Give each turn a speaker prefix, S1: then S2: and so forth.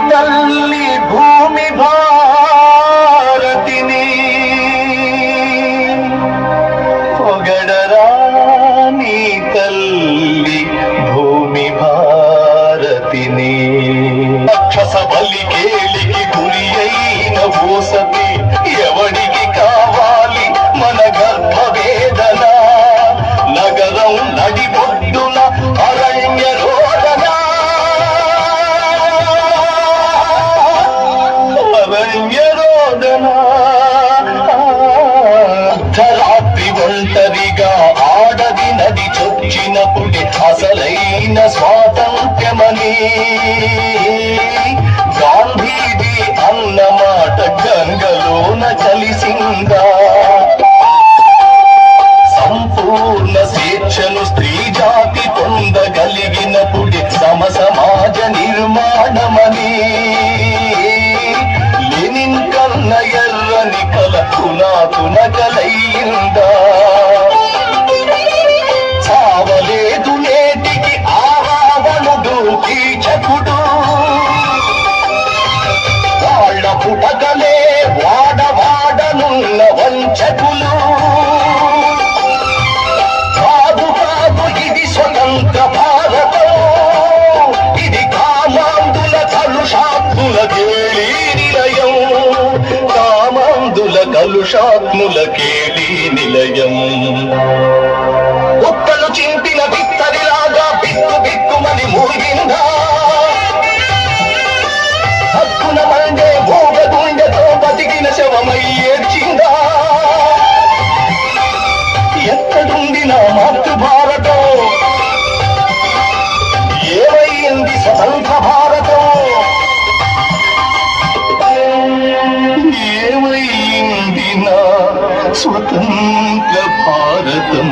S1: తల్లి భూమి భారతిని పొగడరా నీ తల్లి భూమి భారతిని. రాక్షస బలి కేలికి గురి అయిన ఓసతి ఎవడికి కావాలి మన గర్భ వేదన. నగరం నడిబొడ్డున అరణ్య రోదన, అరణ్య రోదన. అర్ధరాత్రి ఒంటరిగా ఆడది నది చొచ్చినప్పుడే అసలైన స్వాతంత్ర్యమని గాంధీజీ అన్నమాట గంగలోన కలిసిందా. సంపూర్ణ స్వేచ్ఛను స్త్రీ జాతి పొందగలిగినప్పుడే సమ సమాజ నిర్మాణమని లెనిన్ కన్న ఎర్రని కల తునాతున కలయిందా. చావలేదు నేటికి ఆరావణుడు కీచకుడు, వాళ్ళ పుటకలే వాడవాడనున్న వంచకులు. కాదు కాదు ఇది స్వతంత్ర భారతం, ఇది కామాంధుల కలుషాత్ముల కేళీ నిలయం. కామాంధుల కలుషాత్ముల కేళీ నిలయం. ఉత్తలు చింపిన బిత్తరిలాగా బిక్కు బిక్కుమని మూగిందా. హక్కున మండే భోగ గుండెతో బతికిన శవమై ఏడ్చిందా. ఎక్కడుంది నా మాతృభారతం, ఏమైంది స్వతంత్ర భారతం, ఏమైంది నా స్వతంత్ర భారతం.